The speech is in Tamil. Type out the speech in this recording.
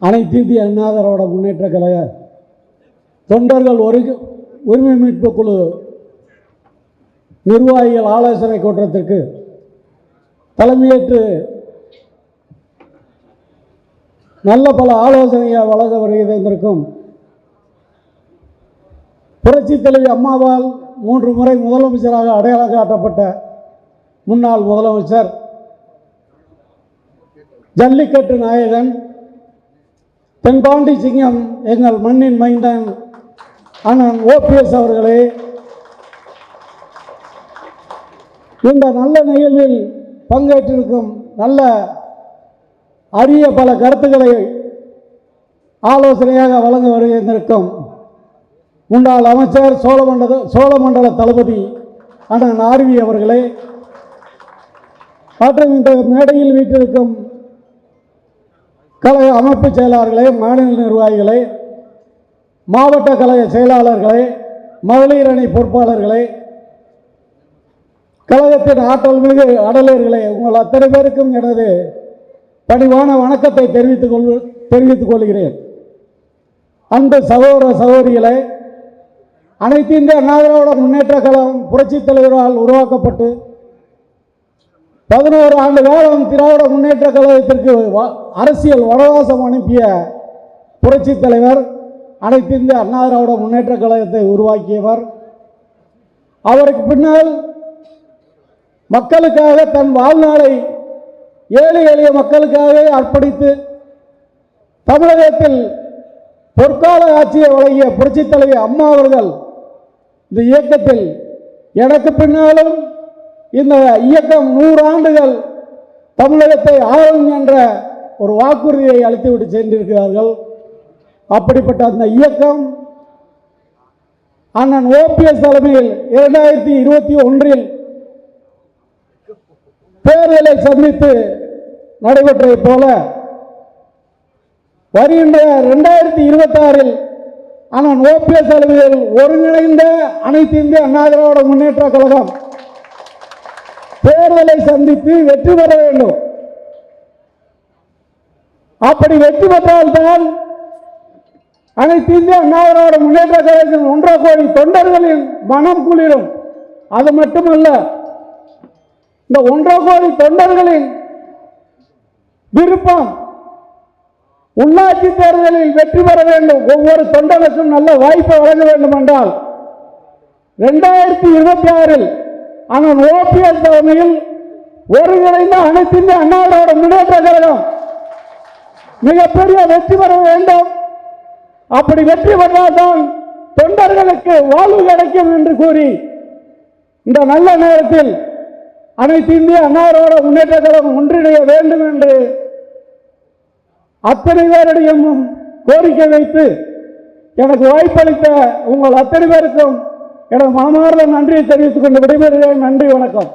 அனைத்து இந்திய அண்ணா திராவிட முன்னேற்ற கழக தொண்டர்கள் உரிமை மீட்பு குழு நிர்வாகிகள் ஆலோசனை கூட்டத்திற்கு தலைமையேற்று நல்ல பல ஆலோசனைகள் வழங்க வருகிறதற்கும் புரட்சித் தலைவி அம்மாவால் 3 முறை முதலமைச்சராக அடையாளம் காட்டப்பட்ட முன்னாள் முதலமைச்சர், ஜல்லிக்கட்டு நாயகன், தென்பாண்டி சிங்கம், எங்கள் மண்ணின் மைந்தன் அண்ணன் OPS அவர்களே, இந்த நல்ல நிகழ்வில் பங்கேற்றிருக்கும் நல்ல அரிய பல கருத்துக்களை ஆலோசனையாக வழங்க வருகின்றிருக்கும் முன்னாள் அமைச்சர் சோழமண்டல தளபதி அண்ணன் RV அவர்களே, மற்றும் இந்த மேடையில் வீட்டிருக்கும் கழக அமைப்பு செயலாளர்களே, மாநில நிர்வாகிகளே, மாவட்ட கழக செயலாளர்களே, மகளிர் அணி பொறுப்பாளர்களே, கழகத்தின் ஆற்றல் மிகு அடலர்களே, உங்கள் அத்தனை பேருக்கும் எனது பணிவான வணக்கத்தை தெரிவித்துக் கொள்கிறேன். அன்பு சகோதர சகோதரிகளே, அனைத்து இந்திய அண்ணா திராவிட முன்னேற்ற கழகம் புரட்சித் தலைவரால் உருவாக்கப்பட்டு 11 ஆண்டு காலம் திராவிட முன்னேற்ற கழகத்திற்கு அரசியல் வனவாசம் அனுப்பிய புரட்சித் தலைவர், அனைத்து இந்திய அண்ணா திராவிட முன்னேற்ற கழகத்தை உருவாக்கியவர். அவருக்கு பின்னால் மக்களுக்காக தன் வாழ்நாளை ஏழை எளிய மக்களுக்காக அர்ப்பணித்து தமிழகத்தில் பொற்கால ஆட்சியை வழங்கிய புரட்சித் தலைவி அம்மா அவர்கள் இந்த இயக்கத்தில் எனக்கு பின்னாலும் இந்த இயக்கம் 100 ஆண்டுகள் தமிழகத்தை ஆளும் என்ற ஒரு வாக்குறுதியை அளித்துவிட்டு சென்றிருக்கிறார்கள். அப்படிப்பட்ட அந்த இயக்கம் அண்ணன் OPS தலைமையில் 2021 தேர்தலை சந்தித்து நடைபெற்றதை போல வருகின்ற 2026 அண்ணன் OPS தலைமையில் ஒருங்கிணைந்த அனைத்து இந்திய அண்ணா திராவிட முன்னேற்ற கழகம் தேர்தலை சந்தித்து வெற்றி பெற வேண்டும். அப்படி வெற்றி பெற்றால்தான் அனைத்து இந்திய அண்ணா திராவிட முன்னேற்ற கழகத்தின் 1.5 கோடி தொண்டர்களின் மனம் குளிரும். அது மட்டுமல்ல, இந்த 1.5 கோடி தொண்டர்களின் விருப்பம் உள்ளாட்சி தேர்தலில் வெற்றி பெற வேண்டும், ஒவ்வொரு தொண்டனுக்கும் நல்ல வாய்ப்பை வழங்க வேண்டும் என்றால் 2026 அண்ணன் OPS தலைமையில் ஒருங்கிணைந்த அனைத்து இந்திய அண்ணா திராவிட முன்னேற்ற கழகம் மிகப்பெரிய வெற்றி பெற வேண்டும். அப்படி வெற்றி பெற்றால்தான் தொண்டர்களுக்கு வாழ்வு கிடைக்கும் என்று கூறி இந்த நல்ல நேரத்தில் அனைத்து இந்திய அண்ணா திராவிட முன்னேற்ற கழகம் ஒன்றிணைய வேண்டும் என்று அத்தனை பேரிடையும் கோரிக்கை வைத்து எனக்கு வாய்ப்பளித்த உங்கள் அத்தனை பேருக்கும் எனது மனமார்ந்த நன்றியை தெரிவித்துக் கொண்டு விடைபெறுகிறேன். நன்றி, வணக்கம்.